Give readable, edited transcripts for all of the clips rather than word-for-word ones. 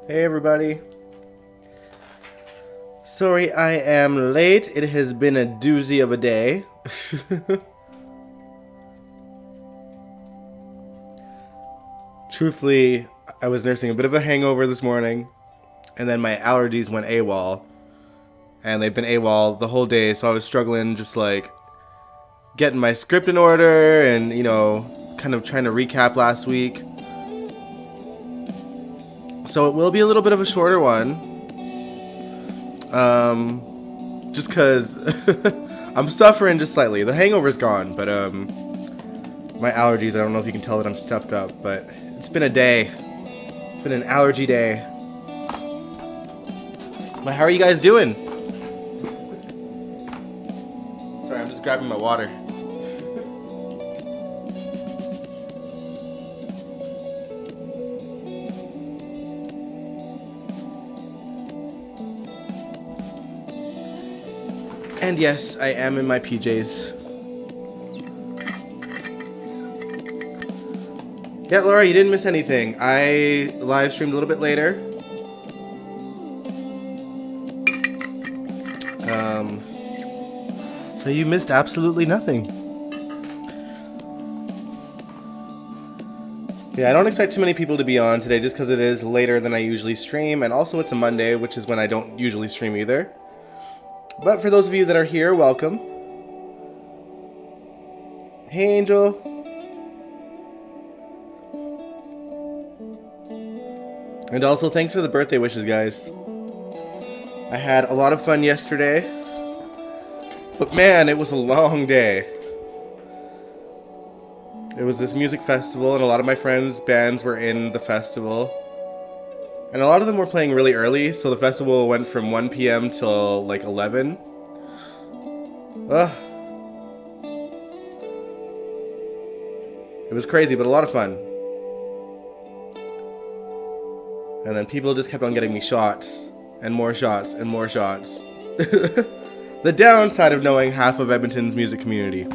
Hey everybody. Sorry I am late. It has been a doozy of a day. Truthfully, I was nursing a bit of a hangover this morning, and then my allergies went AWOL. And they've been AWOL the whole day, so I was struggling just like getting my script in order and, you know, kind of trying to recap last week. So it will be a little bit of a shorter one. Just because I'm suffering just slightly. The hangover's gone, but my allergies, I don't know if you can tell that I'm stuffed up, but it's been a day. It's been an allergy day. But how are you guys doing? Sorry, I'm just grabbing my water. And yes, I am in my PJs. Yeah, Laura, you didn't miss anything. I live streamed a little bit later. So you missed absolutely nothing. Yeah, I don't expect too many people to be on today just because it is later than I usually stream, and also it's a Monday, which is when I don't usually stream either. But for those of you that are here, welcome. Hey, Angel. And also, thanks for the birthday wishes, guys. I had a lot of fun yesterday. But man, it was a long day. It was this music festival, and a lot of my friends' bands were in the festival. And a lot of them were playing really early, so the festival went from 1 p.m. till like 11. It was crazy, but a lot of fun. And then people just kept on getting me shots, and more shots, and more shots. The downside of knowing half of Edmonton's music community.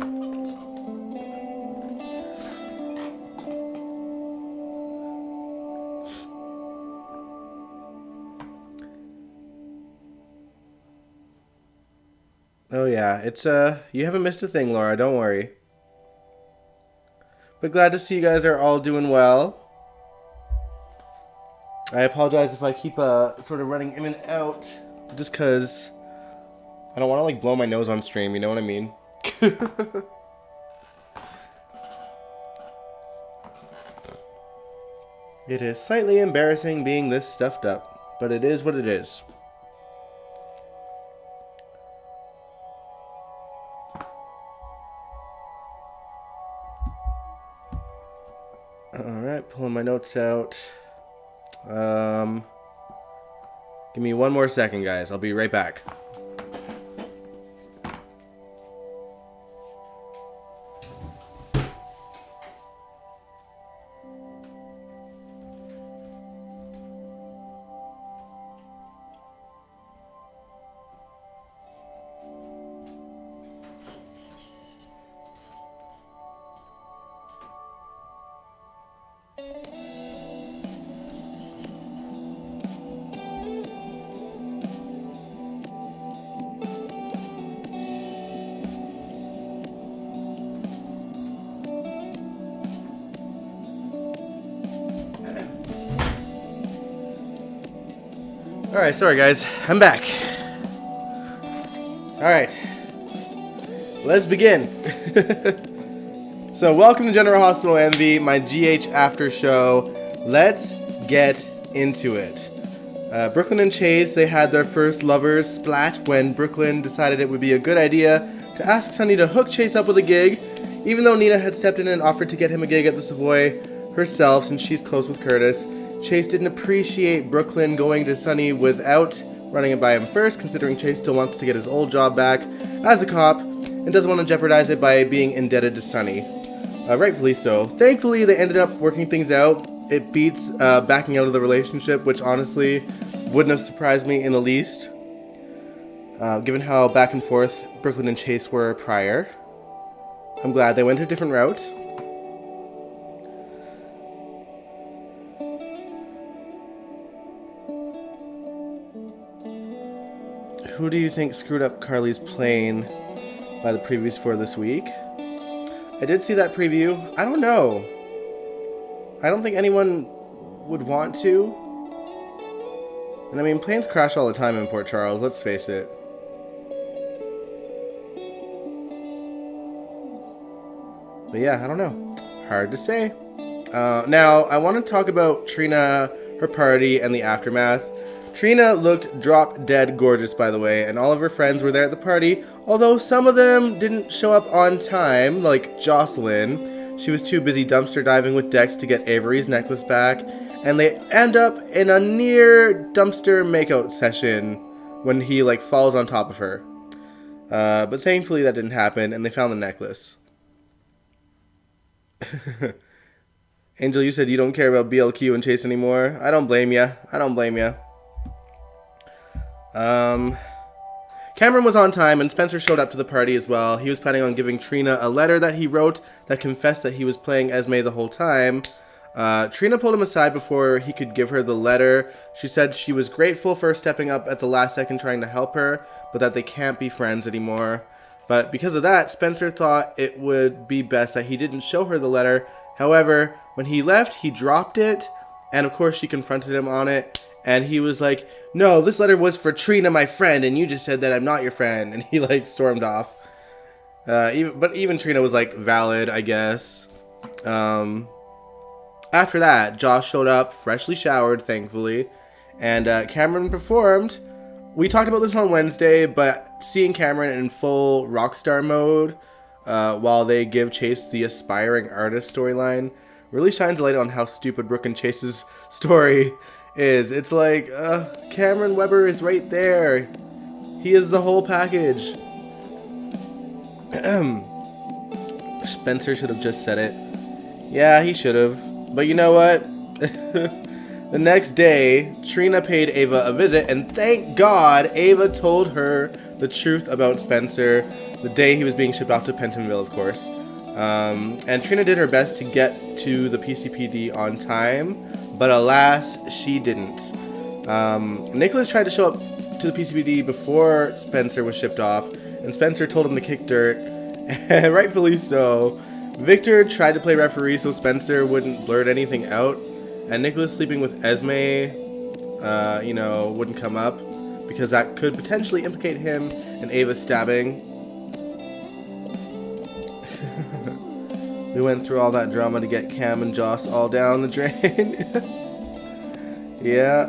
Oh yeah, it's you haven't missed a thing, Laura, don't worry. But glad to see you guys are all doing well. I apologize if I keep sort of running in and out, just cause I don't want to like blow my nose on stream, you know what I mean? It is slightly embarrassing being this stuffed up, but it is what it is. Alright, pulling my notes out. Give me one more second, guys. I'll be right back. Alright, sorry guys, I'm back. Alright, let's begin. So welcome to General Hospital MV, my GH after show. Let's get into it. Brooklyn and Chase, they had their first lovers splat when Brooklyn decided it would be a good idea to ask Sunny to hook Chase up with a gig. Even though Nina had stepped in and offered to get him a gig at the Savoy, herself since she's close with Curtis. Chase didn't appreciate Brooklyn going to Sunny without running it by him first, considering Chase still wants to get his old job back as a cop and doesn't want to jeopardize it by being indebted to Sunny. Rightfully so. Thankfully, they ended up working things out. It beats backing out of the relationship, which honestly wouldn't have surprised me in the least, given how back and forth Brooklyn and Chase were prior. I'm glad they went a different route. Who do you think screwed up Carly's plane by the previews for this week? I did see that preview. I don't know. I don't think anyone would want to. And I mean, planes crash all the time in Port Charles, let's face it. But yeah, I don't know. Hard to say. Now, I want to talk about Trina, her party, and the aftermath. Trina looked drop dead gorgeous, by the way, and all of her friends were there at the party, although some of them didn't show up on time, like Jocelyn. She was too busy dumpster diving with Dex to get Avery's necklace back, and they end up in a near dumpster makeout session when he, falls on top of her. But thankfully that didn't happen, and they found the necklace. Angel, you said you don't care about BLQ and Chase anymore. I don't blame ya. Cameron was on time, and Spencer showed up to the party as well. He was planning on giving Trina a letter that he wrote that confessed that he was playing Esme the whole time. Trina pulled him aside before he could give her the letter. She said she was grateful for stepping up at the last second trying to help her, but that they can't be friends anymore. But because of that, Spencer thought it would be best that he didn't show her the letter. However, when he left, he dropped it, and of course she confronted him on it. And he was like, no, this letter was for Trina, my friend, and you just said that I'm not your friend. And he, stormed off. Even Trina was, valid, I guess. After that, Josh showed up, freshly showered, thankfully. And Cameron performed. We talked about this on Wednesday, but seeing Cameron in full rockstar mode while they give Chase the aspiring artist storyline really shines a light on how stupid Brooke and Chase's story is. It's like, Cameron Weber is right there. He is the whole package. Spencer should have just said it. Yeah, he should have. But you know what? The next day, Trina paid Ava a visit, and thank God Ava told her the truth about Spencer the day he was being shipped off to Pentonville, of course. And Trina did her best to get to the PCPD on time, but alas, she didn't. Nicholas tried to show up to the PCPD before Spencer was shipped off, and Spencer told him to kick dirt, and rightfully so. Victor tried to play referee so Spencer wouldn't blurt anything out, and Nicholas sleeping with Esme, wouldn't come up, because that could potentially implicate him in Ava's stabbing. We went through all that drama to get Cam and Joss all down the drain. Yeah.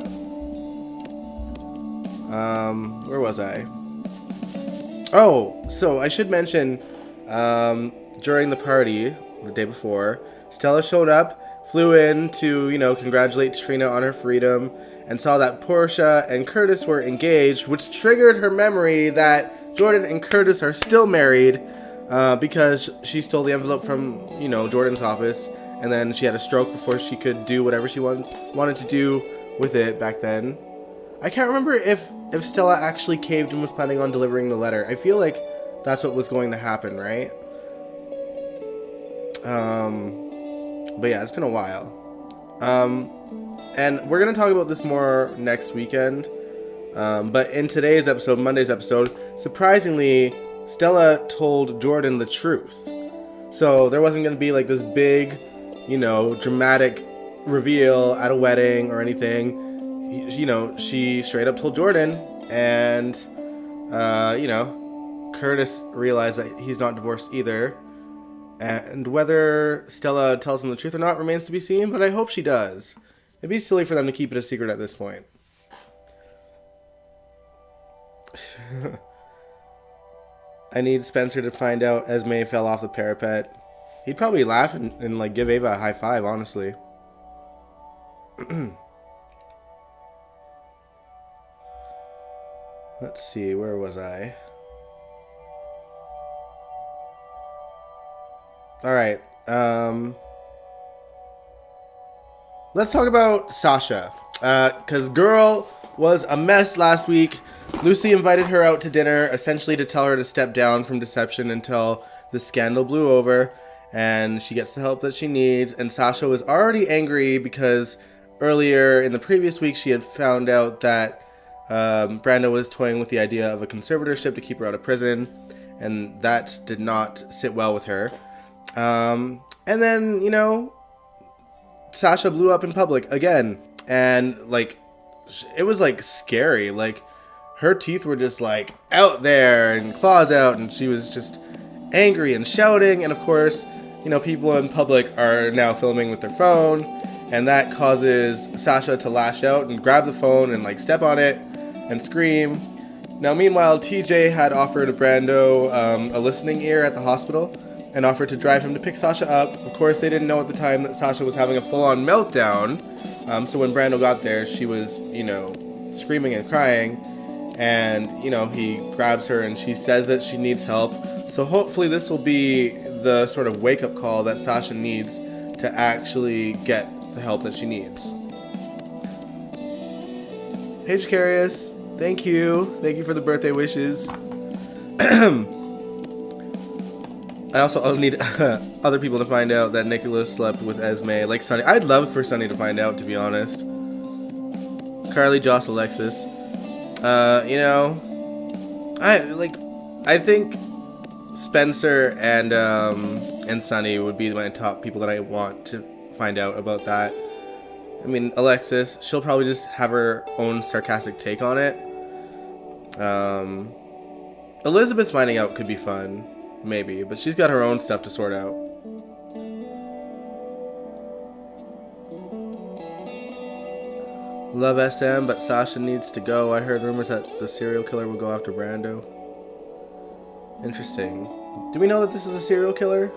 Where was I? Oh, so I should mention, during the party, the day before, Stella showed up, flew in to, congratulate Trina on her freedom, and saw that Portia and Curtis were engaged, which triggered her memory that Jordan and Curtis are still married, because she stole the envelope from, Jordan's office, and then she had a stroke before she could do whatever she wanted to do with it back then. I can't remember if Stella actually caved and was planning on delivering the letter. I feel like that's what was going to happen, right? But yeah, it's been a while. And we're going to talk about this more next weekend. But in today's episode, Monday's episode, surprisingly, Stella told Jordan the truth. So there wasn't going to be this big, dramatic reveal at a wedding or anything. She straight up told Jordan, and, Curtis realized that he's not divorced either. And whether Stella tells him the truth or not remains to be seen, but I hope she does. It'd be silly for them to keep it a secret at this point. I need Spencer to find out Esme fell off the parapet. He'd probably laugh and like give Ava a high five, honestly. Let's see, where was I? Alright, let's talk about Sasha. Because girl was a mess last week. Lucy invited her out to dinner, essentially to tell her to step down from deception until the scandal blew over and she gets the help that she needs. And Sasha was already angry because earlier in the previous week she had found out that Brando was toying with the idea of a conservatorship to keep her out of prison, and that did not sit well with her. And then, you know, Sasha blew up in public again, and like it was like scary. Like her teeth were just like out there and claws out, and she was just angry and shouting. And of course, you know, people in public are now filming with their phone, and that causes Sasha to lash out and grab the phone and like step on it and scream. Now meanwhile, TJ had offered Brando a listening ear at the hospital and offered to drive him to pick Sasha up. Of course, they didn't know at the time that Sasha was having a full-on meltdown. So when Brando got there, she was, you know, screaming and crying. And, you know, he grabs her and she says that she needs help. So hopefully this will be the sort of wake-up call that Sasha needs to actually get the help that she needs. Hey, Jacarius. Thank you. Thank you for the birthday wishes. I also need other people to find out that Nicholas slept with Esme, like Sunny. I'd love for Sunny to find out, to be honest. Carly, Joss, Alexis. You know, I think Spencer and Sunny would be my top people that I want to find out about that. I mean, Alexis, she'll probably just have her own sarcastic take on it. Elizabeth finding out could be fun. Maybe, but she's got her own stuff to sort out. Love SM, but Sasha needs to go. I heard rumors that the serial killer will go after Brando. Interesting. Do we know that this is a serial killer?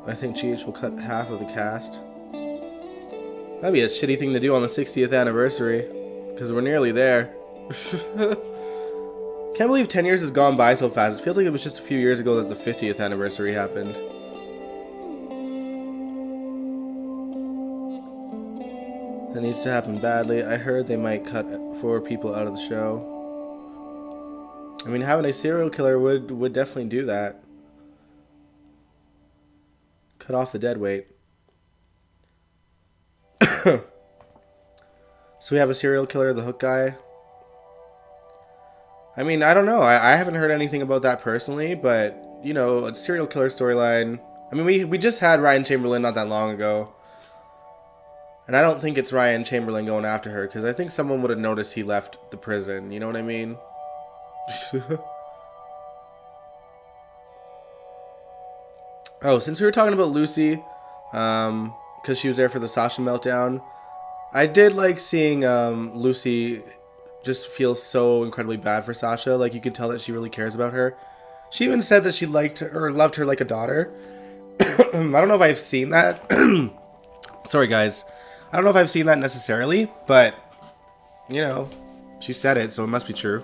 I think GH will cut half of the cast. That'd be a shitty thing to do on the 60th anniversary, because we're nearly there. Can't believe 10 years has gone by so fast. It feels like it was just a few years ago that the 50th anniversary happened. That needs to happen badly. I heard they might cut 4 people out of the show. I mean, having a serial killer would definitely do that. Cut off the dead weight. So we have a serial killer, the Hook guy. I mean, I don't know. I haven't heard anything about that personally, but, you know, a serial killer storyline. I mean, we just had Ryan Chamberlain not that long ago. And I don't think it's Ryan Chamberlain going after her, because I think someone would have noticed he left the prison. You know what I mean? Oh, since we were talking about Lucy, because she was there for the Sasha meltdown, I did like seeing Lucy just feel so incredibly bad for Sasha. Like, you could tell that she really cares about her. She even said that she liked or loved her like a daughter. I don't know if I've seen that. Sorry, guys. I don't know if I've seen that necessarily, but, you know, she said it, so it must be true.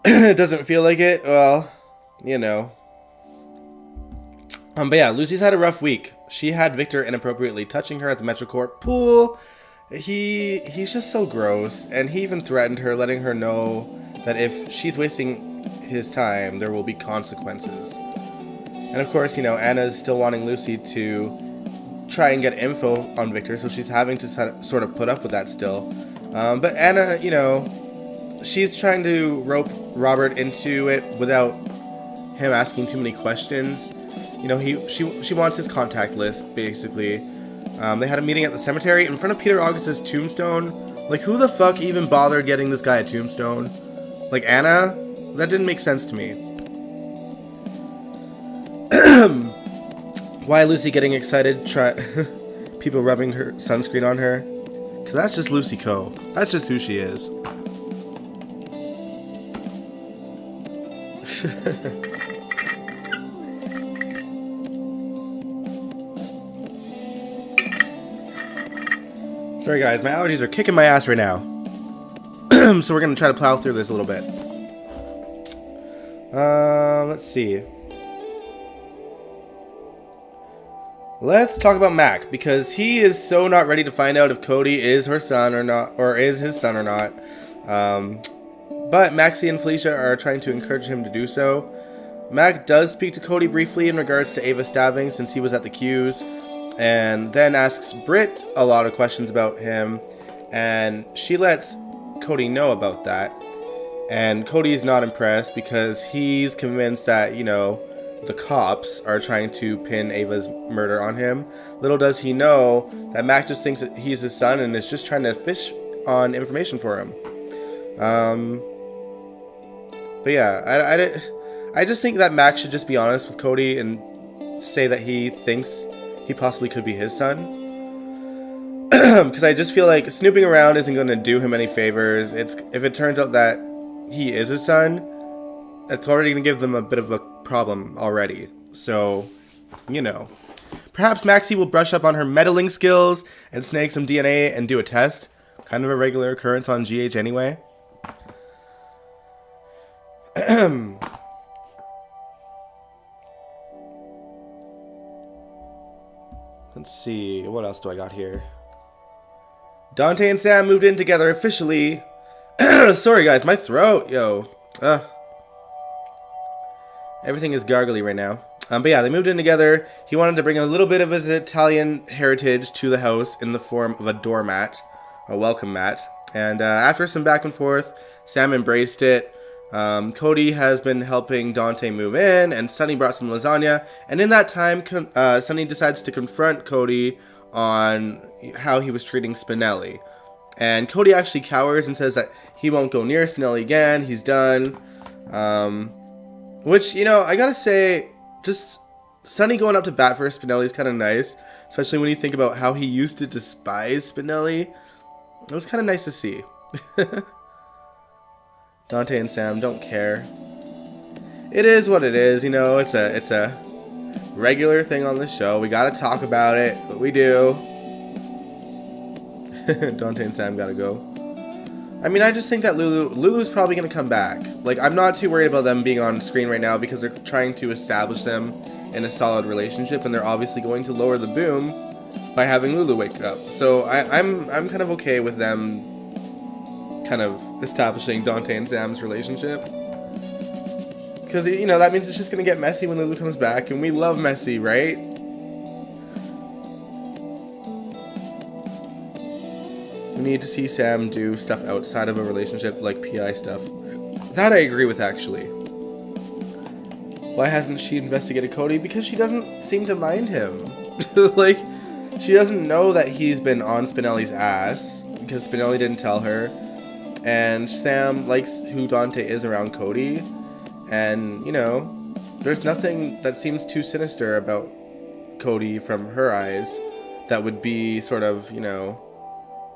It doesn't feel like it. Well, you know. But yeah, Lucy's had a rough week. She had Victor inappropriately touching her at the MetroCorp pool. He's just so gross, and he even threatened her, letting her know that if she's wasting his time, there will be consequences. And of course, you know, Anna's still wanting Lucy to try and get info on Victor, so she's having to sort of put up with that still. But Anna, you know, she's trying to rope Robert into it without him asking too many questions. You know, she wants his contact list, basically. They had a meeting at the cemetery in front of Peter August's tombstone. Like, who the fuck even bothered getting this guy a tombstone? Like, Anna? That didn't make sense to me. Why Lucy getting excited? People rubbing her sunscreen on her. Because that's just Lucy Coe. That's just who she is. Sorry guys, my allergies are kicking my ass right now. So we're going to try to plow through this a little bit. Let's see. Let's talk about Mac, because he is so not ready to find out if Cody is her son or not, or is his son or not. But Maxie and Felicia are trying to encourage him to do so. Mac does speak to Cody briefly in regards to Ava's stabbing since he was at the Q's, and then asks Britt a lot of questions about him, and she lets Cody know about that. And Cody's not impressed because he's convinced that, you know, the cops are trying to pin Ava's murder on him. Little does he know that Mac just thinks that he's his son and is just trying to fish on information for him. But yeah, I just think that Mac should just be honest with Cody and say that he thinks he possibly could be his son. Because I just feel like snooping around isn't going to do him any favors. If it turns out that he is his son, it's already going to give them a bit of a problem already. So, you know. Perhaps Maxie will brush up on her meddling skills and snag some DNA and do a test. Kind of a regular occurrence on GH anyway. Let's see, what else do I got here? Dante and Sam moved in together officially. Sorry guys, my throat, yo. Everything is gargly right now. But yeah, they moved in together. He wanted to bring a little bit of his Italian heritage to the house in the form of a doormat, a welcome mat. And after some back and forth, Sam embraced it. Cody has been helping Dante move in, and Sunny brought some lasagna. And in that time, Sunny decides to confront Cody on how he was treating Spinelli. And Cody actually cowers and says that he won't go near Spinelli again. He's done. Which, you know, I gotta say, just Sunny going up to bat for Spinelli is kind of nice. Especially when you think about how he used to despise Spinelli. It was kind of nice to see. Dante and Sam don't care. It is what it is, you know, it's a regular thing on the show. We gotta talk about it, but we do. Dante and Sam gotta go. I mean, I just think that Lulu's probably gonna come back. Like, I'm not too worried about them being on screen right now because they're trying to establish them in a solid relationship, and they're obviously going to lower the boom by having Lulu wake up. So I'm kind of okay with them kind of establishing Dante and Sam's relationship. Because, you know, that means it's just going to get messy when Lulu comes back, and we love messy, right? We need to see Sam do stuff outside of a relationship, like PI stuff. That I agree with, actually. Why hasn't she investigated Cody? Because she doesn't seem to mind him. Like, she doesn't know that he's been on Spinelli's ass, because Spinelli didn't tell her. And Sam likes who Dante is around Cody. And, you know, there's nothing that seems too sinister about Cody from her eyes that would be sort of, you know,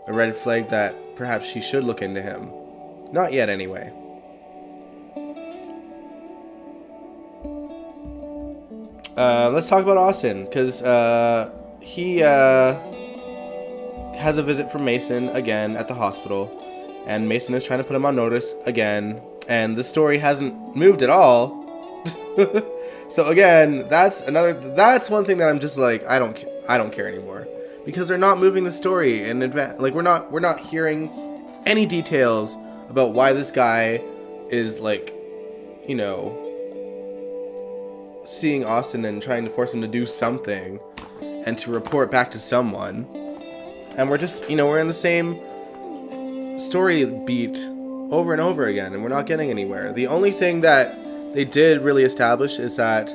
a red flag that perhaps she should look into him. Not yet, anyway. Let's talk about Austin, because he has a visit from Mason again at the hospital, and Mason is trying to put him on notice again, and the story hasn't moved at all. So again, that's one thing that I'm just like, I don't care anymore, because they're not moving the story in advance. Like, we're not hearing any details about why this guy is, like, you know, seeing Austin and trying to force him to do something and to report back to someone. And we're just, you know, we're in the same story beat over and over again, and we're not getting anywhere. The only thing that they did really establish is that,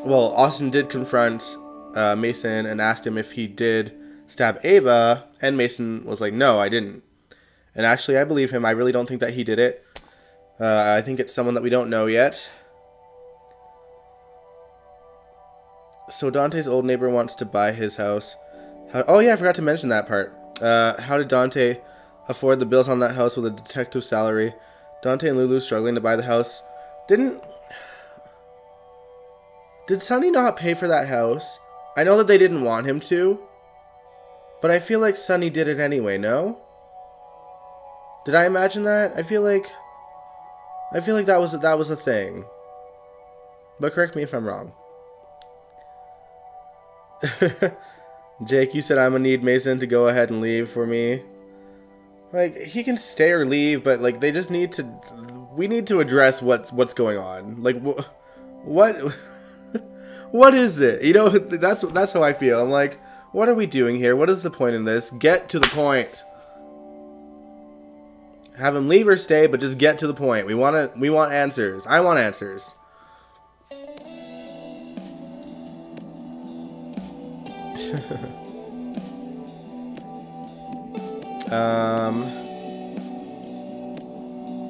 well, Austin did confront Mason and asked him if he did stab Ava, and Mason was like, no, I didn't. And actually, I believe him. I really don't think that he did it. I think it's someone that we don't know yet. So Dante's old neighbor wants to buy his house. Oh yeah, I forgot to mention that part. How did Dante afford the bills on that house with a detective salary? Dante and Lulu struggling to buy the house. Did Sonny not pay for that house? I know that they didn't want him to, but I feel like Sonny did it anyway, no? Did I imagine that? I feel like that was a thing. But correct me if I'm wrong. Jake, you said I'm gonna need Mason to go ahead and leave for me. Like, he can stay or leave, but like they just need to. We need to address what's going on. Like, what what is it? You know, that's how I feel. I'm like, what are we doing here? What is the point in this? Get to the point. Have him leave or stay, but just get to the point. We want answers. I want answers.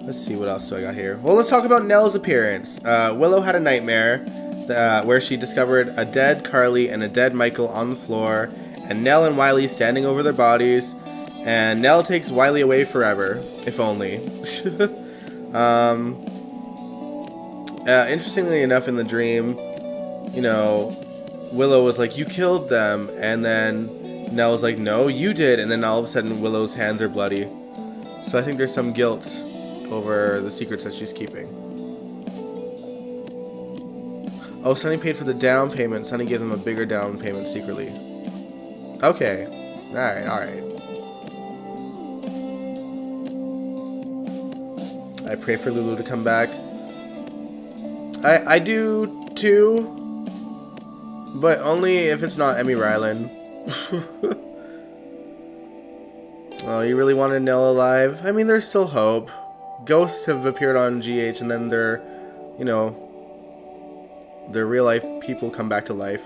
Let's see, what else do I got here? Well, let's talk about Nelle's appearance. Willow had a nightmare where she discovered a dead Carly and a dead Michael on the floor, and Nelle and Wiley standing over their bodies, and Nelle takes Wiley away forever, if only. Interestingly enough, in the dream, you know, Willow was like, you killed them, and then Nelle was like, no, you did, and then all of a sudden Willow's hands are bloody. So I think there's some guilt over the secrets that she's keeping. Oh, Sonny paid for the down payment. Sonny gave them a bigger down payment secretly. Okay. Alright. I pray for Lulu to come back. I do too, but only if it's not Emmy Ryland. Oh, you really wanted Nelle alive? I mean, there's still hope. Ghosts have appeared on GH, and then their real life people come back to life.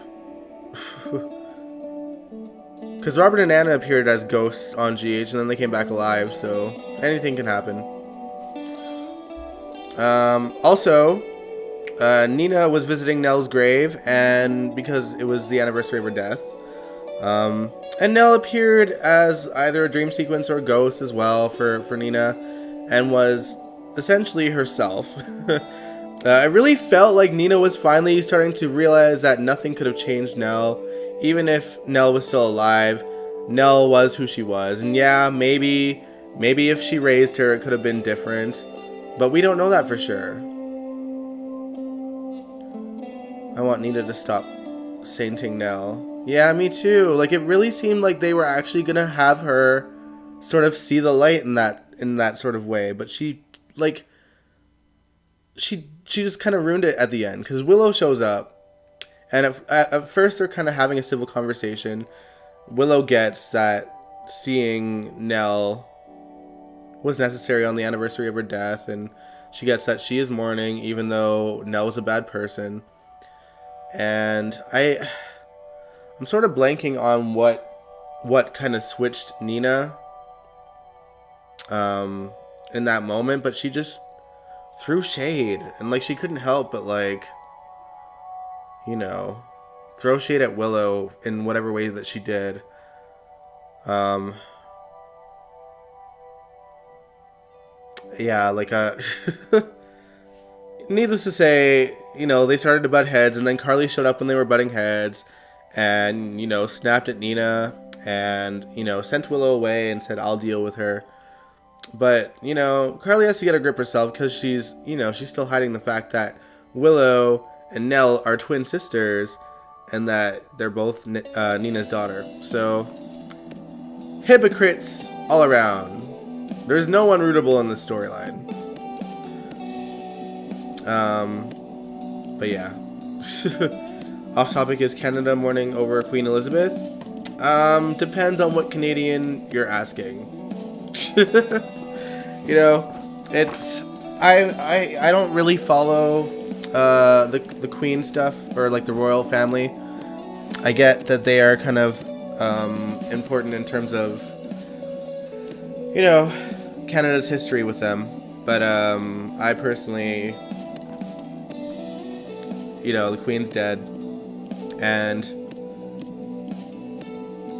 Because Robert and Anna appeared as ghosts on GH, and then they came back alive, so anything can happen. Also, Nina was visiting Nelle's grave, and because it was the anniversary of her death, and Nelle appeared as either a dream sequence or a ghost as well for Nina, and was essentially herself. I really felt like Nina was finally starting to realize that nothing could have changed Nelle, even if Nelle was still alive. Nelle was who she was, and yeah, maybe if she raised her, it could have been different, but we don't know that for sure. I want Nina to stop sainting Nelle. Yeah, me too. Like, it really seemed like they were actually gonna have her sort of see the light in that sort of way, but she just kind of ruined it at the end, because Willow shows up, and at first they're kind of having a civil conversation. Willow gets that seeing Nelle was necessary on the anniversary of her death, and she gets that she is mourning even though Nelle was a bad person. And I'm sort of blanking on what kind of switched Nina in that moment, but she just threw shade, and like she couldn't help but throw shade at Willow in whatever way that she did. Needless to say, they started to butt heads, and then Carly showed up when they were butting heads, and snapped at Nina, and sent Willow away and said, I'll deal with her. But Carly has to get a grip herself, because she's still hiding the fact that Willow and Nelle are twin sisters, and that they're both Nina's daughter. So, hypocrites all around. There's no one rootable in this storyline. But yeah. Off topic, is Canada mourning over Queen Elizabeth? Depends on what Canadian you're asking. It's I don't really follow the Queen stuff, or like the royal family. I get that they are kind of important in terms of Canada's history with them, but I personally, the Queen's dead, and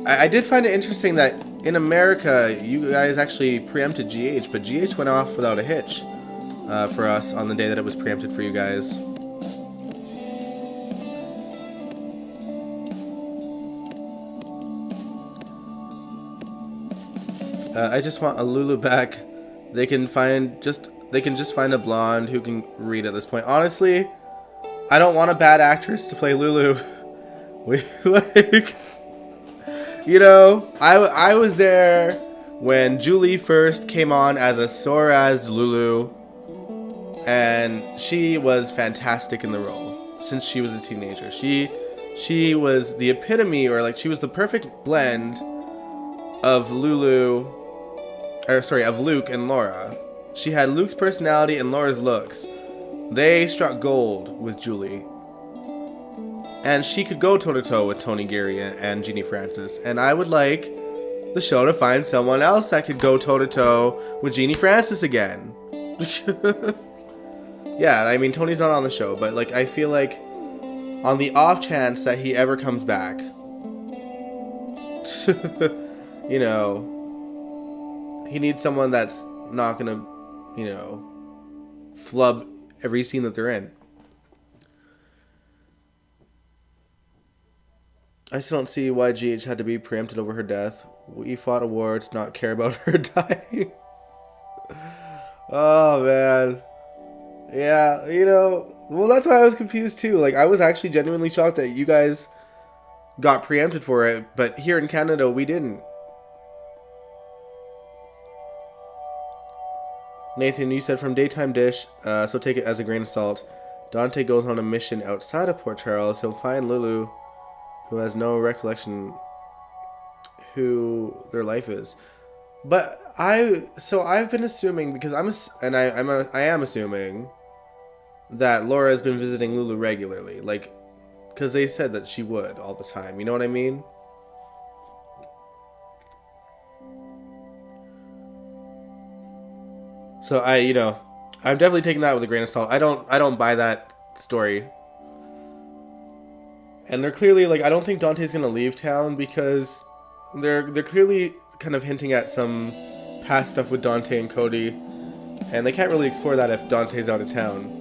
I did find it interesting that in America, you guys actually preempted GH, but GH went off without a hitch for us on the day that it was preempted for you guys. I just want a Lulu back. They can just find a blonde who can read at this point. Honestly, I don't want a bad actress to play Lulu. We like, you know, I was there when Julie first came on as a Sorazed Lulu, and she was fantastic in the role since she was a teenager. She was the epitome, or like she was the perfect blend of Lulu, or sorry, of Luke and Laura. She had Luke's personality and Laura's looks. They struck gold with Julie. And she could go toe-to-toe with Tony Geary and Jeannie Francis. And I would like the show to find someone else that could go toe-to-toe with Jeannie Francis again. Yeah, I mean, Tony's not on the show, but like I feel like on the off chance that he ever comes back, you know, he needs someone that's not gonna, you know, flub every scene that they're in. I still don't see why GH had to be preempted over her death. We fought a war to not care about her dying. Oh, man. Yeah, you know, well, that's why I was confused, too. Like, I was actually genuinely shocked that you guys got preempted for it, but here in Canada, we didn't. Nathan, you said from Daytime Dish, so take it as a grain of salt. Dante goes on a mission outside of Port Charles. He'll find Lulu, who has no recollection who their life is. But I've been assuming, because I am assuming that Laura has been visiting Lulu regularly, like, because they said that she would all the time. You know what I mean? So I'm definitely taking that with a grain of salt. I don't buy that story. And they're clearly, like, I don't think Dante's gonna leave town, because they're clearly kind of hinting at some past stuff with Dante and Cody, and they can't really explore that if Dante's out of town.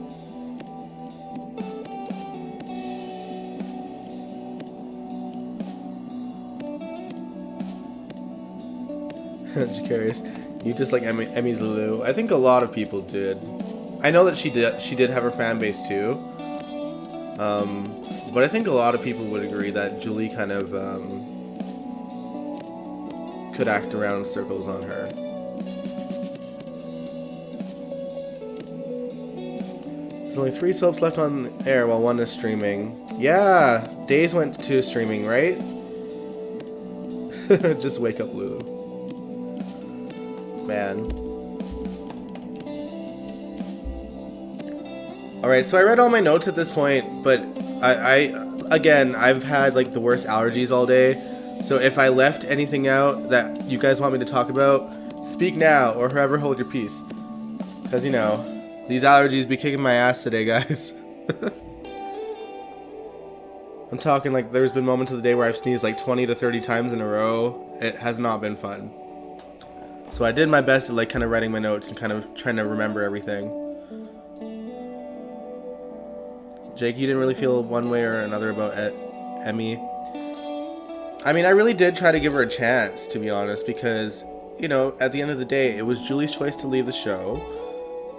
Curious. You just like Emmy's Lulu. I think a lot of people did. I know that she did have her fan base too. But I think a lot of people would agree that Julie kind of could act around circles on her. There's only 3 soaps left on air while 1 is streaming. Yeah, Days went to streaming, right? Just wake up, Lulu. Man. Alright, so I read all my notes at this point, but I've had like the worst allergies all day, so if I left anything out that you guys want me to talk about, speak now or forever hold your peace. Because, you know, these allergies be kicking my ass today, guys. I'm talking like there's been moments of the day where I've sneezed like 20 to 30 times in a row. It has not been fun. So I did my best at like kind of writing my notes and kind of trying to remember everything. Jake, you didn't really feel one way or another about Emmy. I mean, I really did try to give her a chance, to be honest, because, you know, at the end of the day, it was Julie's choice to leave the show.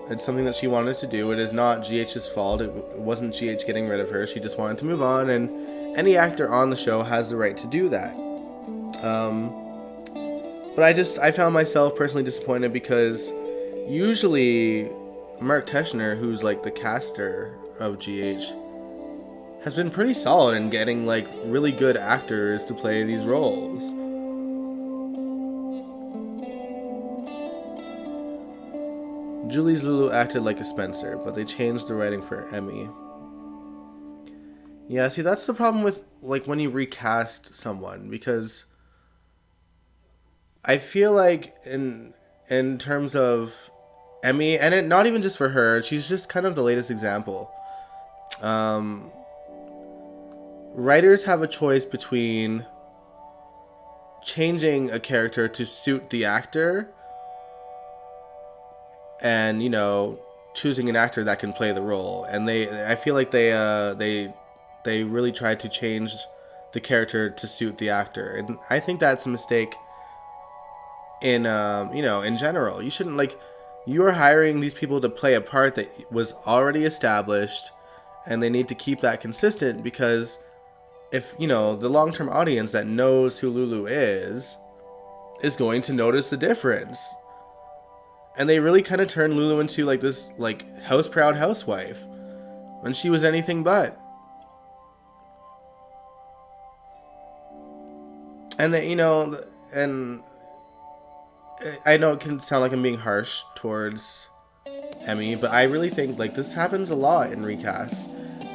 It's something that she wanted to do. It is not GH's fault. It wasn't GH getting rid of her. She just wanted to move on, and any actor on the show has the right to do that. But I found myself personally disappointed because usually Mark Teschner, who's like the caster of GH, has been pretty solid in getting like really good actors to play these roles. Julie's Lulu acted like a Spencer, but they changed the writing for Emmy. Yeah, see, that's the problem with like when you recast someone, because I feel like in terms of Emmy, and it not even just for her, she's just kind of the latest example. Writers have a choice between changing a character to suit the actor and, you know, choosing an actor that can play the role. And I feel like they really tried to change the character to suit the actor. And I think that's a mistake in, you know, in general. You shouldn't, like, you are hiring these people to play a part that was already established, and they need to keep that consistent, because if, you know, the long-term audience that knows who Lulu is going to notice the difference. And they really kind of turned Lulu into like this like house-proud housewife when she was anything but. And that, you know, and I know it can sound like I'm being harsh towards Emmy, but I really think like this happens a lot in recasts,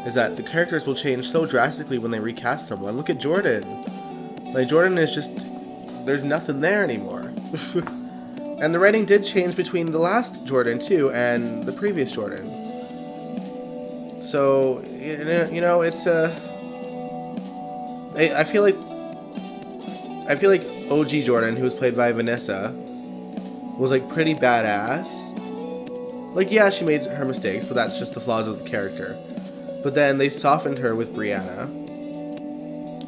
is that the characters will change so drastically when they recast someone. Look at Jordan. Like, Jordan is just, there's nothing there anymore. And the writing did change between the last Jordan too and the previous Jordan. So, you know, it's I feel like OG Jordan, who was played by Vanessa, was like pretty badass. Like, yeah, she made her mistakes, but that's just the flaws of the character. But then they softened her with Brianna,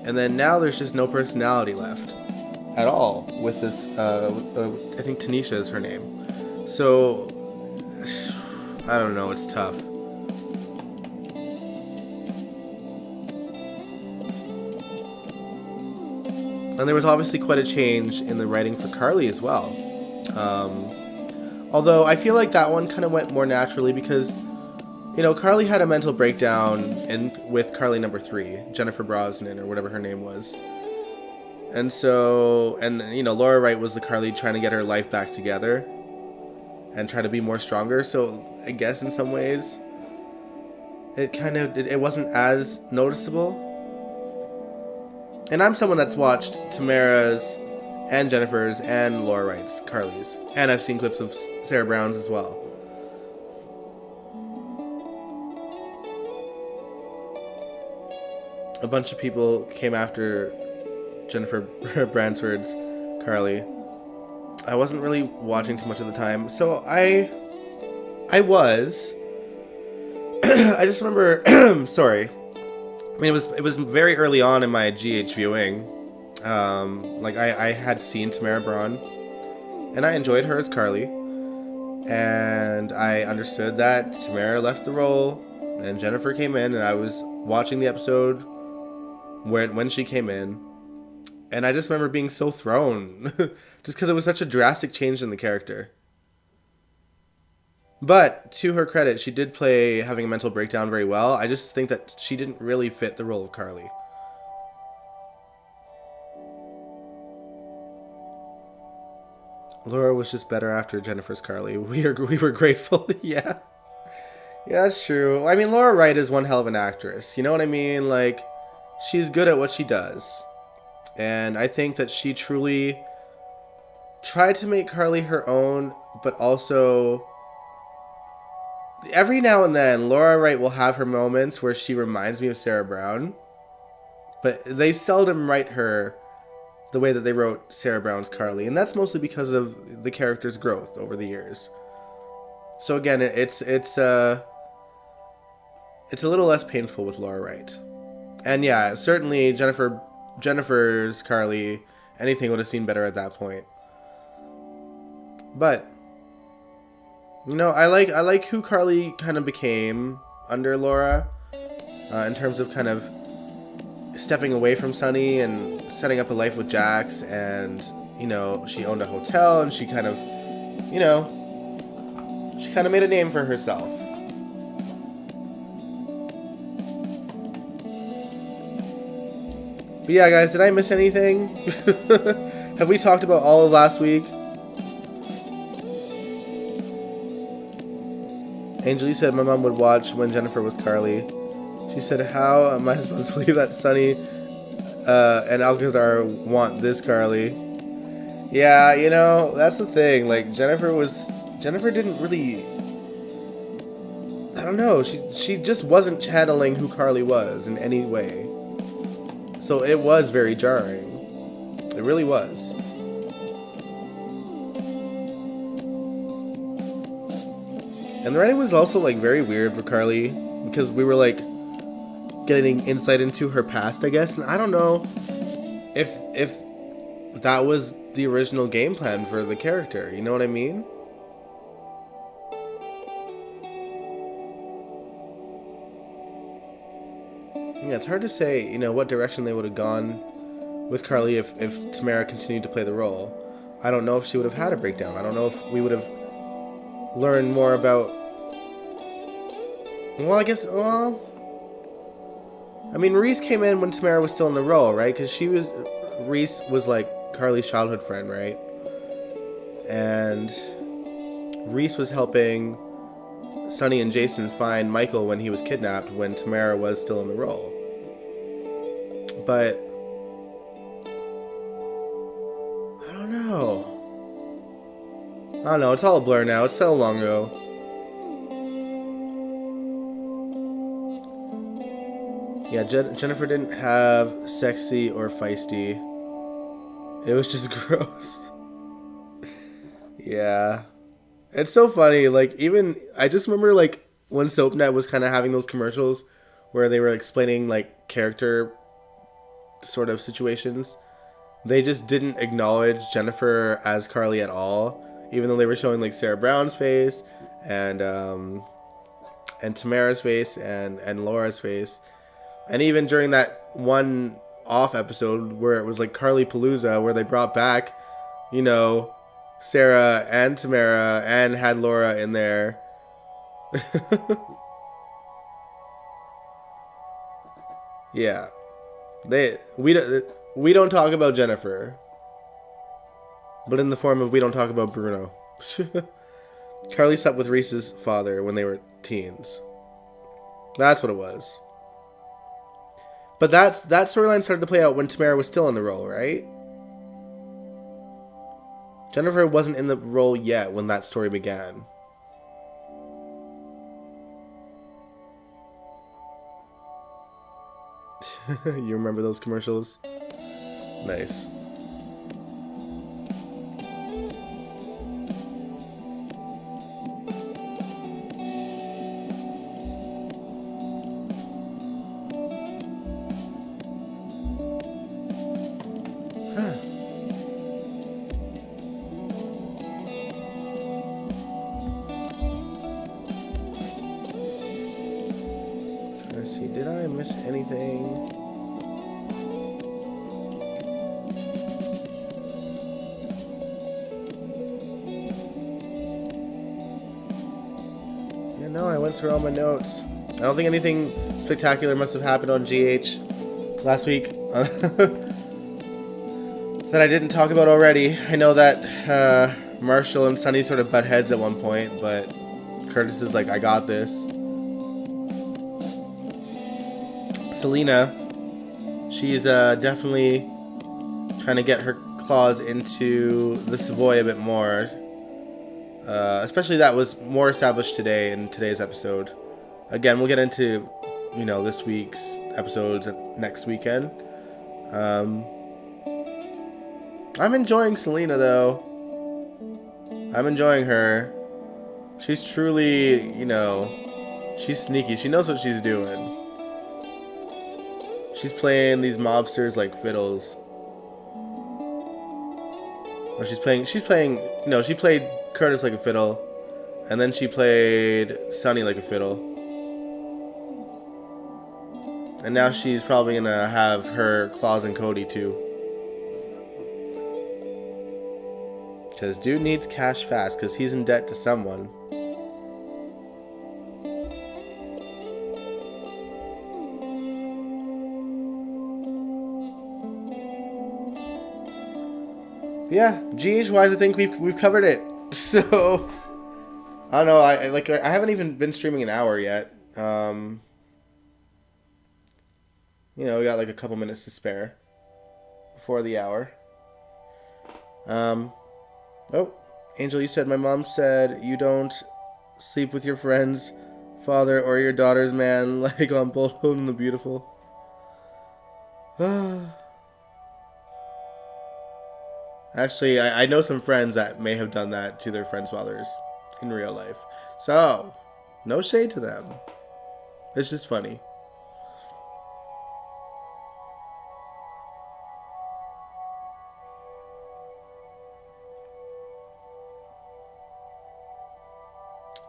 and then now there's just no personality left at all with this. I think Tanisha is her name. So I don't know. It's tough. And there was obviously quite a change in the writing for Carly as well. Although I feel like that one kind of went more naturally because, you know, Carly had a mental breakdown with Carly number 3, Jennifer Brosnan, or whatever her name was. And so, and, you know, Laura Wright was the Carly trying to get her life back together and try to be more stronger. So I guess in some ways it wasn't as noticeable. And I'm someone that's watched Tamara's and Jennifer's and Laura Wright's, Carly's. And I've seen clips of Sarah Brown's as well. A bunch of people came after Jennifer Bransford's Carly. I wasn't really watching too much of the time, so I was. I just remember. Sorry. I mean, it was very early on in my GH viewing. Like I had seen Tamara Braun, and I enjoyed her as Carly, and I understood that Tamara left the role, and Jennifer came in, and I was watching the episode when she came in, and I just remember being so thrown, just because it was such a drastic change in the character. But to her credit, she did play having a mental breakdown very well. I just think that she didn't really fit the role of Carly. Laura was just better after Jennifer's Carly. We were grateful. Yeah, that's true. I mean, Laura Wright is one hell of an actress. You know what I mean? Like, she's good at what she does, and I think that she truly tried to make Carly her own, but also every now and then Laura Wright will have her moments where she reminds me of Sarah Brown, but they seldom write her the way that they wrote Sarah Brown's Carly, and that's mostly because of the character's growth over the years. So again, it's a little less painful with Laura Wright. And yeah, certainly Jennifer's Carly, anything would have seemed better at that point. But you know, I like who Carly kind of became under Laura, in terms of kind of stepping away from Sunny and setting up a life with Jax, and, you know, she owned a hotel, and she kind of, you know, she kind of made a name for herself. But yeah, guys, did I miss anything? Have we talked about all of last week? Angelie said my mom would watch when Jennifer was Carly. She said, how am I supposed to believe that Sunny and Alcazar want this Carly? Yeah, you know, that's the thing. Like, Jennifer didn't really, I don't know, she just wasn't channeling who Carly was in any way. So it was very jarring. It really was. And the writing was also like very weird for Carly because we were like getting insight into her past, I guess, and I don't know if that was the original game plan for the character. You know what I mean? Yeah, it's hard to say, you know, what direction they would have gone with Carly if Tamara continued to play the role. I don't know if she would have had a breakdown. I don't know if we would have learned more about... Well, I guess... Well... I mean, Reese came in when Tamara was still in the role, right? Because Reese was like Carly's childhood friend, right? And Reese was helping Sonny and Jason find Michael when he was kidnapped when Tamara was still in the role. But I don't know. It's all a blur now. It's so long ago. Yeah, Jennifer didn't have sexy or feisty. It was just gross. Yeah. It's so funny. Like, even... I just remember, like, when SoapNet was kind of having those commercials where they were explaining, like, character sort of situations. They just didn't acknowledge Jennifer as Carly at all. Even though they were showing, like, Sarah Brown's face and Tamara's face and Laura's face. And even during that one off episode where it was like Carly Palooza, where they brought back, you know, Sarah and Tamara and had Laura in there. Yeah. We don't talk about Jennifer. But in the form of we don't talk about Bruno. Carly slept with Reese's father when they were teens. That's what it was. But that storyline started to play out when Tamara was still in the role, right? Jennifer wasn't in the role yet when that story began. You remember those commercials? Nice. Did I miss anything? Yeah, no, I went through all my notes. I don't think anything spectacular must have happened on GH last week that I didn't talk about already. I know that Marshall and Sonny sort of butt heads at one point, but Curtis is like, I got this. Selena, she's definitely trying to get her claws into the Savoy a bit more. Especially that was more established today in today's episode. Again, we'll get into, you know, this week's episodes next weekend. I'm enjoying Selena, though. I'm enjoying her. She's truly, you know, she's sneaky. She knows what she's doing. She's playing these mobsters like fiddles. Or she's playing, you know, she played Curtis like a fiddle. And then she played Sonny like a fiddle. And now she's probably gonna have her claws in Cody too. Because dude needs cash fast, because he's in debt to someone. Yeah, GH-wise, I think we've covered it. So, I don't know. I haven't even been streaming an hour yet. You know, we got like a couple minutes to spare before the hour. Oh, Angel, you said my mom said you don't sleep with your friend's father or your daughter's man, like on Bold and the Beautiful. Actually, I know some friends that may have done that to their friends' fathers in real life. So, no shade to them. It's just funny.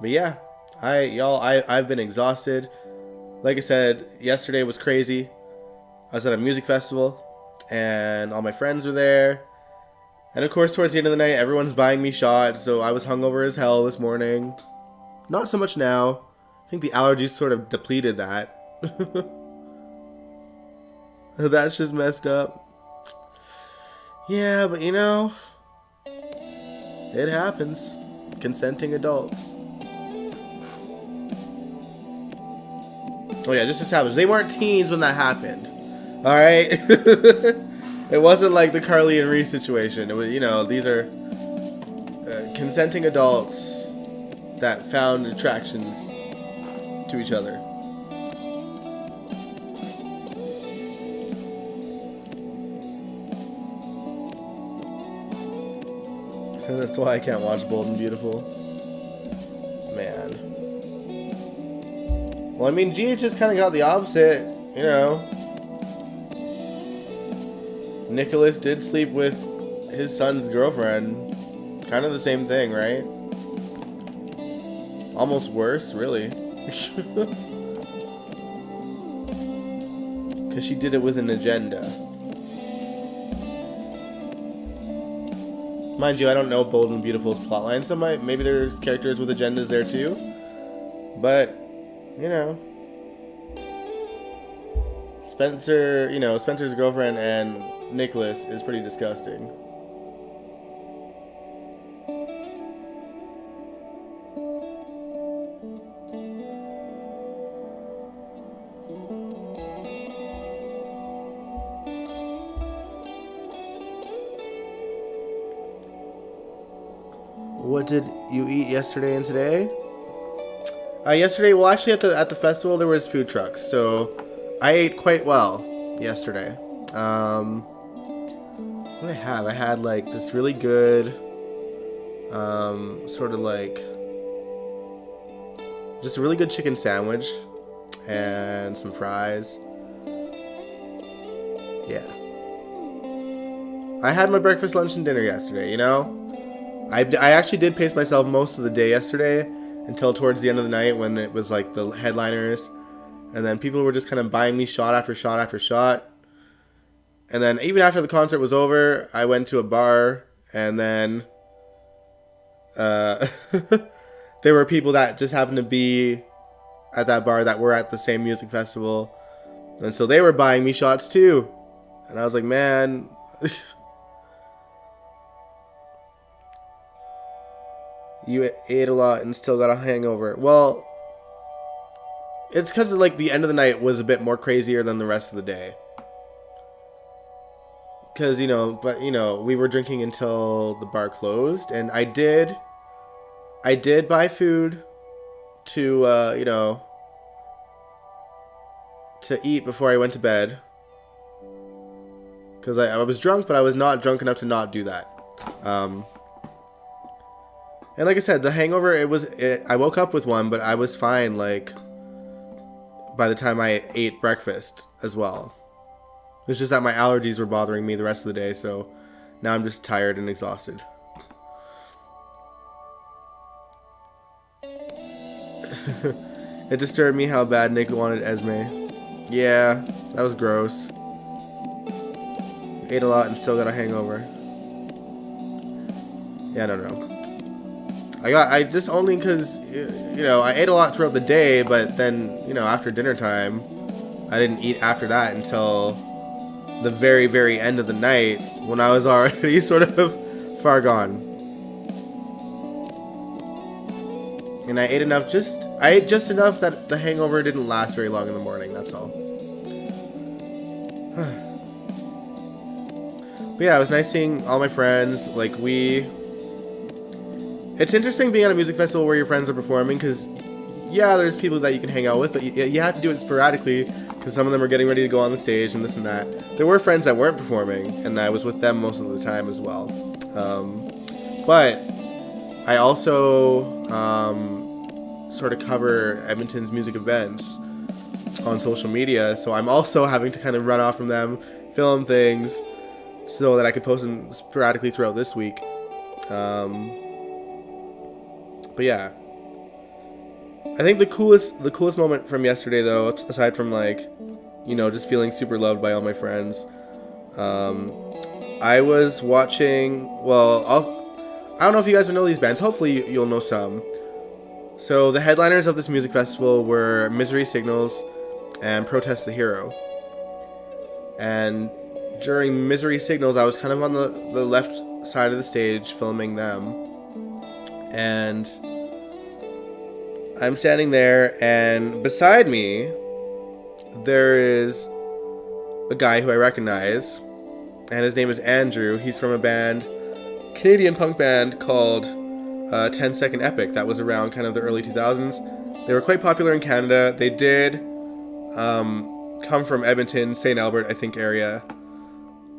But yeah, I've been exhausted. Like I said, yesterday was crazy. I was at a music festival, and all my friends were there. And of course, towards the end of the night, everyone's buying me shots, so I was hungover as hell this morning. Not so much now. I think the allergies sort of depleted that. That's just messed up. Yeah, but you know, it happens. Consenting adults. Oh yeah, just established. They weren't teens when that happened. Alright? It wasn't like the Carly and Reese situation. It was, you know, these are consenting adults that found attractions to each other. And that's why I can't watch Bold and Beautiful. Man. Well, I mean, GH just kind of got the opposite, you know. Nicholas did sleep with his son's girlfriend. Kind of the same thing, right? Almost worse, really. Because she did it with an agenda. Mind you, I don't know Bold and Beautiful's plotline, so maybe there's characters with agendas there too. But, you know, Spencer's girlfriend and Nicholas is pretty disgusting. What did you eat yesterday and today? Yesterday, well, actually at the festival there was food trucks, so I ate quite well yesterday. What did I have? I had like this really good, sort of like, just a really good chicken sandwich and some fries. Yeah. I had my breakfast, lunch, and dinner yesterday, you know? I actually did pace myself most of the day yesterday until towards the end of the night when it was like the headliners. And then people were just kind of buying me shot after shot after shot. And then even after the concert was over, I went to a bar, and then there were people that just happened to be at that bar that were at the same music festival. And so they were buying me shots too. And I was like, man... You ate a lot and still got a hangover. Well, it's because like the end of the night was a bit more crazier than the rest of the day. Because, you know, we were drinking until the bar closed. And I did buy food to, to eat before I went to bed. Because I was drunk, but I was not drunk enough to not do that. And like I said, the hangover, I woke up with one, but I was fine, like, by the time I ate breakfast as well. It's just that my allergies were bothering me the rest of the day, so now I'm just tired and exhausted. It disturbed me how bad Nick wanted Esme. Yeah, that was gross. Ate a lot and still got a hangover. Yeah, I don't know. I just only because, I ate a lot throughout the day, but then, after dinner time, I didn't eat after that until the very, very end of the night when I was already sort of far gone. And I ate just enough that the hangover didn't last very long in the morning, that's all. But yeah, it was nice seeing all my friends, It's interesting being at a music festival where your friends are performing, because, yeah, there's people that you can hang out with, but you have to do it sporadically, because some of them are getting ready to go on the stage and this and that. There were friends that weren't performing, and I was with them most of the time as well. But I also sort of cover Edmonton's music events on social media, so I'm also having to kind of run off from them, film things, so that I could post them sporadically throughout this week. But yeah, I think the coolest moment from yesterday, though, aside from like, just feeling super loved by all my friends, I was watching. Well, I don't know if you guys would know these bands. Hopefully, you'll know some. So the headliners of this music festival were Misery Signals and Protest the Hero. And during Misery Signals, I was kind of on the left side of the stage filming them. And I'm standing there, and beside me, there is a guy who I recognize, and his name is Andrew. He's from a Canadian punk band called 10 Second Epic that was around kind of the early 2000s. They were quite popular in Canada. They did come from Edmonton, St. Albert, I think, area.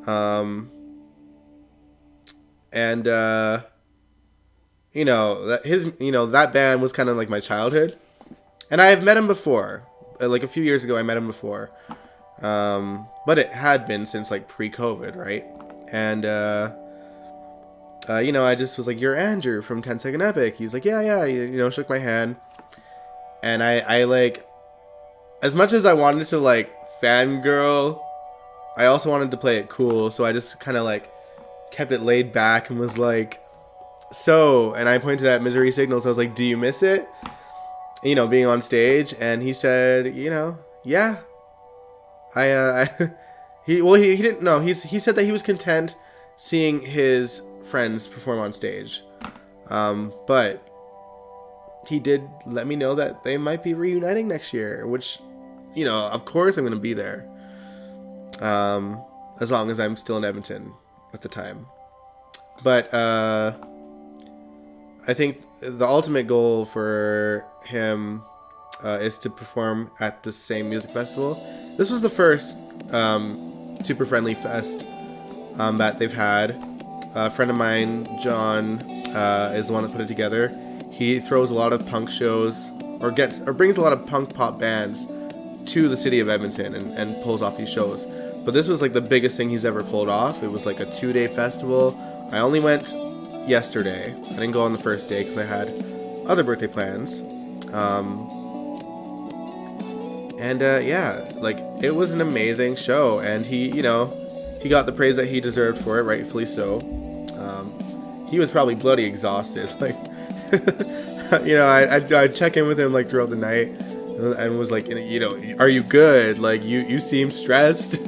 That band was kind of like my childhood. And I have met him before. Like a few years ago, I met him before. But it had been since like pre-COVID, right? And, I just was like, "You're Andrew from 10 Second Epic." He's like, yeah. Shook my hand. And I like, as much as I wanted to like fangirl, I also wanted to play it cool. So I just kind of like kept it laid back and was like, and I pointed at Misery Signals. I was like, "Do you miss it?" Being on stage. And he said, yeah. He didn't know. He said that he was content seeing his friends perform on stage. But he did let me know that they might be reuniting next year, which, of course I'm going to be there. As long as I'm still in Edmonton at the time. But, I think the ultimate goal for him is to perform at the same music festival. This was the first Super Friendly Fest that they've had. A friend of mine, John, is the one that put it together. He throws a lot of punk shows or brings a lot of punk pop bands to the city of Edmonton and pulls off these shows. But this was like the biggest thing he's ever pulled off. It was like a 2-day festival. I only went yesterday. I didn't go on the first day because I had other birthday plans. It was an amazing show, and he got the praise that he deserved for it, rightfully so. He was probably bloody exhausted. Like, I'd check in with him like throughout the night, and was like, "Are you good? Like, you seem stressed."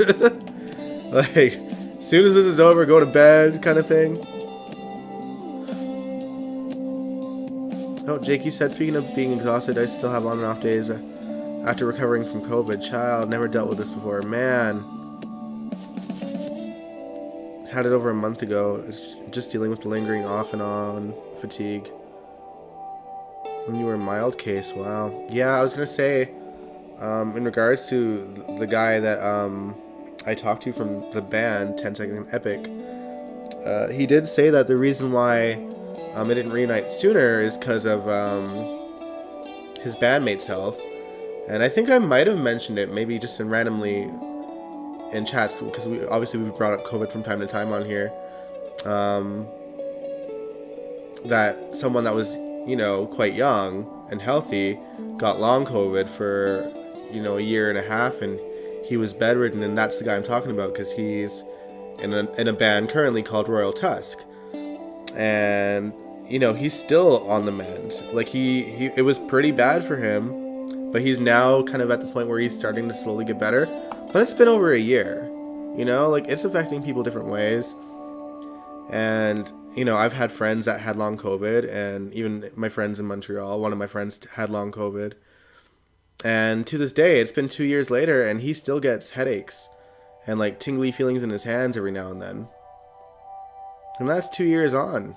Like, as soon as this is over, go to bed, kind of thing. Oh, Jakey said, speaking of being exhausted, I still have on and off days after recovering from COVID. Child, never dealt with this before. Man. Had it over a month ago. It's just dealing with the lingering off and on fatigue. When you were a mild case, wow. Yeah, I was going to say, in regards to the guy that I talked to from the band, 10 Second Epic, he did say that the reason why it didn't reunite sooner is because of his bandmate's health. And I think I might have mentioned it, maybe just randomly in chats, because we've brought up COVID from time to time on here. That someone that was, quite young and healthy got long COVID for, a year and a half, and he was bedridden, and that's the guy I'm talking about, because he's in a band currently called Royal Tusk. And he's still on the mend. Like, it was pretty bad for him, but he's now kind of at the point where he's starting to slowly get better. But it's been over a year, it's affecting people different ways. And, I've had friends that had long COVID, and even my friends in Montreal, one of my friends had long COVID. And to this day, it's been 2 years later, and he still gets headaches and like tingly feelings in his hands every now and then. And that's 2 years on.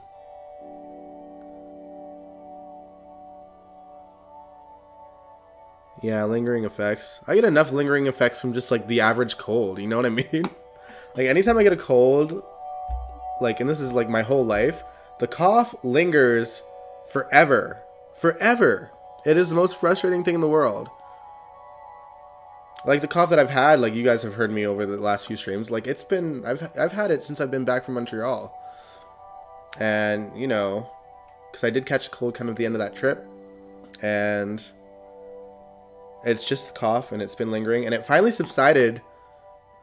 Yeah, lingering effects. I get enough lingering effects from just like the average cold, you know what I mean? Like anytime I get a cold, like, and this is like my whole life, the cough lingers forever. Forever. It is the most frustrating thing in the world. Like the cough that I've had, like you guys have heard me over the last few streams, like it's been, I've had it since I've been back from Montreal. And, you know, because I did catch a cold kind of at the end of that trip. And it's just the cough, and it's been lingering. And it finally subsided,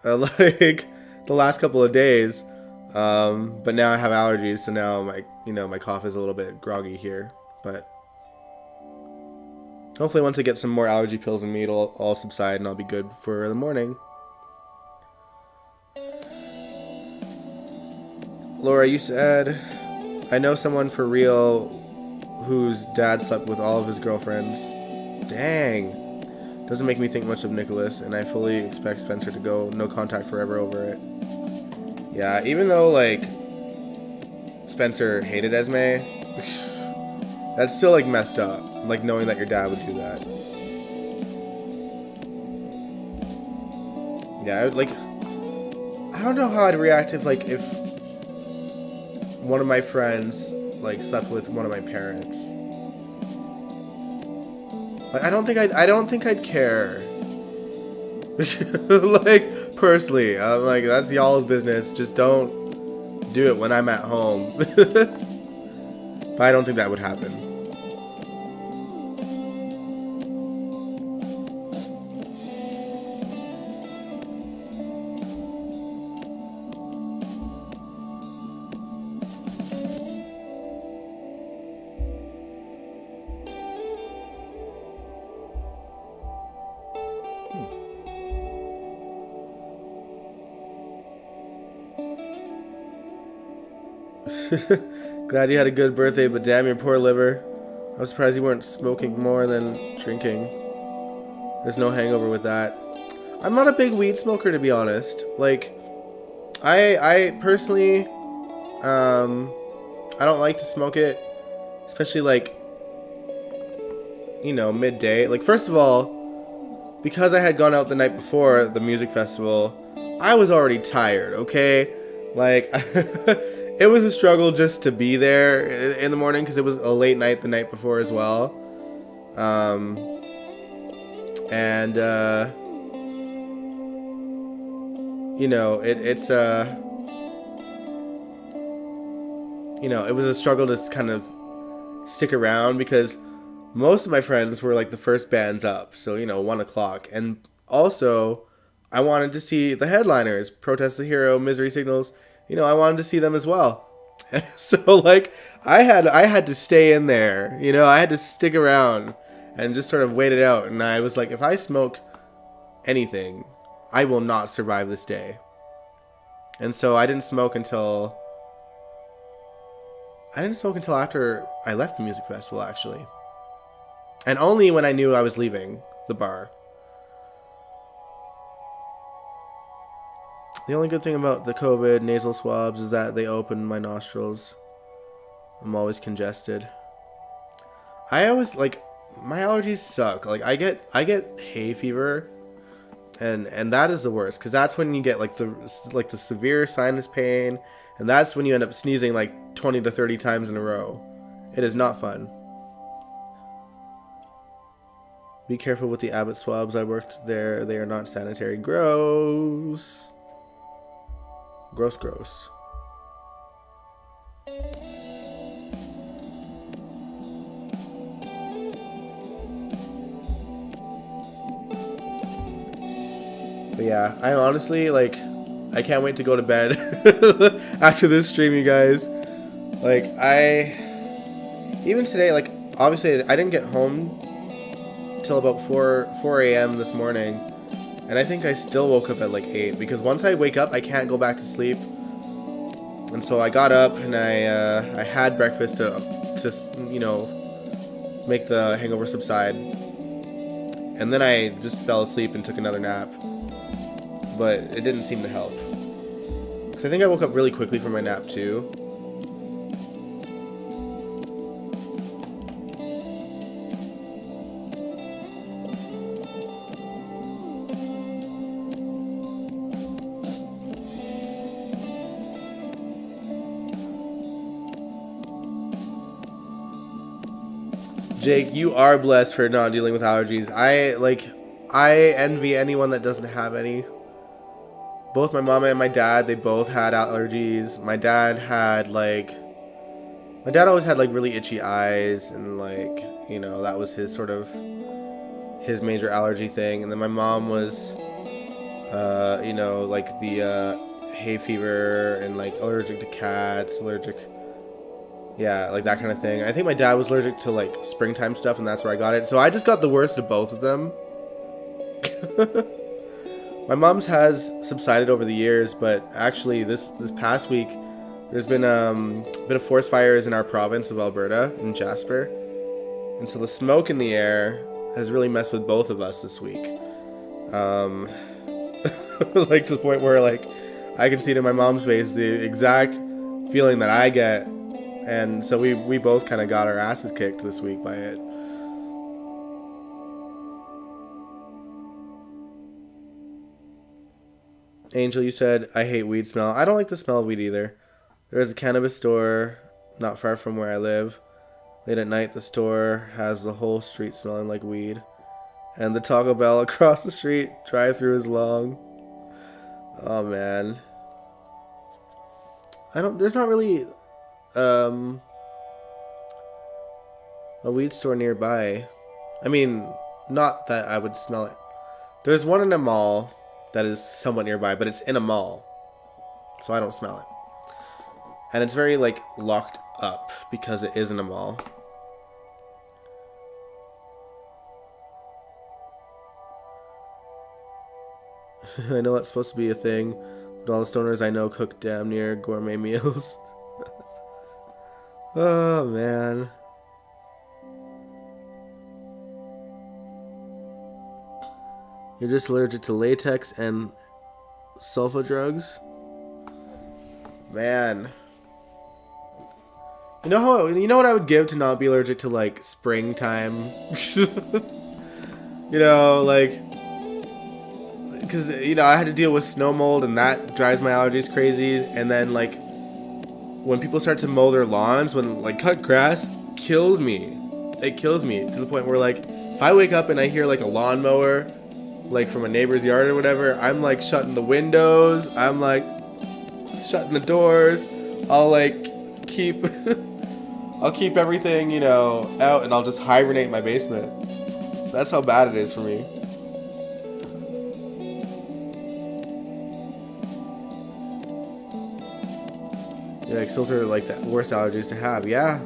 like, the last couple of days. But now I have allergies, so now my cough is a little bit groggy here. But hopefully once I get some more allergy pills in me, it'll all subside and I'll be good for the morning. Laura, you said, I know someone for real whose dad slept with all of his girlfriends. Dang. Doesn't make me think much of Nicholas, and I fully expect Spencer to go no contact forever over it. Yeah, even though, like, Spencer hated Esme, that's still, like, messed up. Like, knowing that your dad would do that. Yeah, I would, like, I don't know how I'd react if one of my friends, like, slept with one of my parents. Like, I don't think I'd care. Like, personally, I'm like, that's y'all's business. Just don't do it when I'm at home. But I don't think that would happen. Glad you had a good birthday, but damn your poor liver. I'm surprised you weren't smoking more than drinking. There's no hangover with that. I'm not a big weed smoker, to be honest. Like, I personally, I don't like to smoke it, especially like, you know, midday. Like, first of all, because I had gone out the night before the music festival, I was already tired, okay? Like, it was a struggle just to be there in the morning because it was a late night the night before as well. You know, it's you know, it was a struggle to kind of stick around because most of my friends were like the first bands up, so, you know, 1 o'clock. And also, I wanted to see the headliners, Protest the Hero, Misery Signals. You know, I wanted to see them as well. So, like, I had to stay in there. You know, I had to stick around and just sort of wait it out. And I was like, if I smoke anything, I will not survive this day. And so I didn't smoke until after I left the music festival, actually. And only when I knew I was leaving the bar. The only good thing about the COVID nasal swabs is that they open my nostrils. I'm always congested. I always, like, my allergies suck. Like, I get hay fever, and that is the worst, because that's when you get like the severe sinus pain, and that's when you end up sneezing like 20 to 30 times in a row. It is not fun. Be careful with the Abbott swabs. I worked there. They are not sanitary. Gross. Gross. But yeah, I honestly, like, I can't wait to go to bed after this stream, you guys. Like, even today, like, obviously I didn't get home till about 4 a.m. this morning. And I think I still woke up at like 8, because once I wake up, I can't go back to sleep. And so I got up and I had breakfast to you know, make the hangover subside. And then I just fell asleep and took another nap. But it didn't seem to help. Because I think I woke up really quickly from my nap too. Jake, you are blessed for not dealing with allergies. I envy anyone that doesn't have any. Both my mama and my dad, they both had allergies. My dad always had like really itchy eyes, and like, you know, that was his sort of his major allergy thing. And then my mom was you know, like the hay fever and like allergic to cats, yeah, like that kind of thing. I think my dad was allergic to like springtime stuff, and that's where I got it. So I just got the worst of both of them. My mom's has subsided over the years, but actually this past week there's been a bit of forest fires in our province of Alberta, in Jasper. And so the smoke in the air has really messed with both of us this week. Like to the point where like I can see it in my mom's face the exact feeling that I get. And so we both kind of got our asses kicked this week by it. Angel, you said, I hate weed smell. I don't like the smell of weed either. There is a cannabis store not far from where I live. Late at night, the store has the whole street smelling like weed. And the Taco Bell across the street, drive-thru is long. Oh, man. There's not really a weed store nearby. I mean, not that I would smell it. There's one in a mall that is somewhat nearby, but it's in a mall, so I don't smell it. And it's very like locked up because it is in a mall. I know that's supposed to be a thing, but all the stoners I know cook damn near gourmet meals. Oh man. You're just allergic to latex and sulfa drugs? Man. You know what I would give to not be allergic to like springtime? You know, like, because, you know, I had to deal with snow mold and that drives my allergies crazy. And then like when people start to mow their lawns, when like cut grass, kills me. It kills me to the point where like if I wake up and I hear like a lawnmower like from a neighbor's yard or whatever, I'm like shutting the windows, I'm like shutting the doors, I'll like keep I'll keep everything, you know, out, and I'll just hibernate in my basement. That's how bad it is for me. Yeah, like those are like the worst allergies to have. Yeah.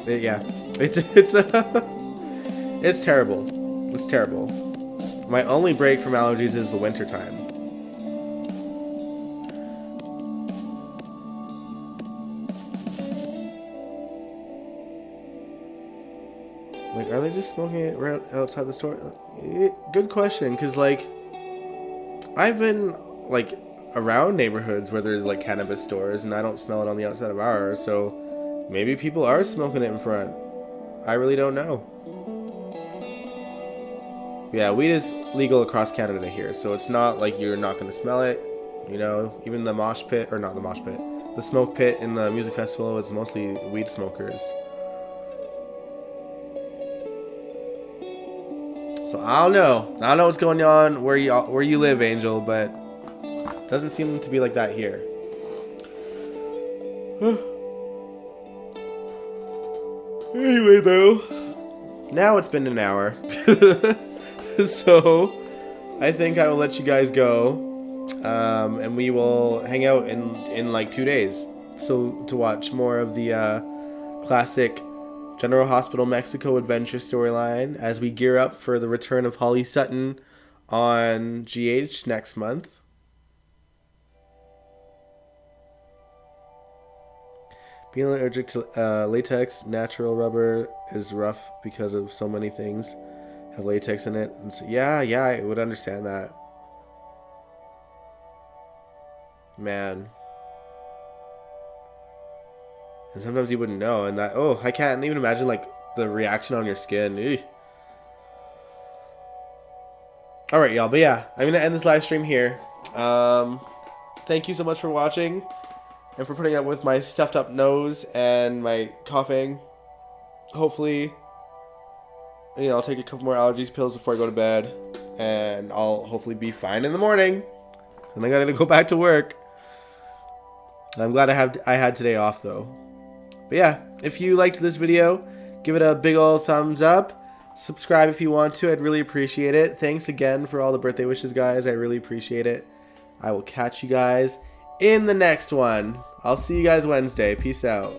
Yeah, it's terrible. It's terrible. My only break from allergies is the winter time. Like, are they just smoking it right outside the store? Good question, because like I've been like around neighborhoods where there's like cannabis stores, and I don't smell it on the outside of ours, so maybe people are smoking it in front. I really don't know. Yeah, weed is legal across Canada here, so it's not like you're not going to smell it. You know, even the mosh pit, or not the mosh pit, the smoke pit in the music festival, it's mostly weed smokers. So I don't know what's going on where you live, Angel, but it doesn't seem to be like that here. Anyway, though, now it's been an hour. So I think I will let you guys go, and we will hang out in like 2 days, so to watch more of the classic General Hospital Mexico adventure storyline as we gear up for the return of Holly Sutton on GH next month. Being allergic to latex, natural rubber is rough because of so many things have latex in it. And so, yeah, I would understand that. Man. And sometimes you wouldn't know, and that, I can't even imagine like the reaction on your skin. Eugh. All right, y'all, but yeah, I'm gonna end this live stream here. Thank thank you so much for watching and for putting up with my stuffed up nose and my coughing. Hopefully, you know, I'll take a couple more allergies pills before I go to bed, and I'll hopefully be fine in the morning. And I gotta go back to work. I'm glad I had today off though. But yeah, if you liked this video, give it a big old thumbs up. Subscribe if you want to. I'd really appreciate it. Thanks again for all the birthday wishes, guys. I really appreciate it. I will catch you guys in the next one. I'll see you guys Wednesday. Peace out.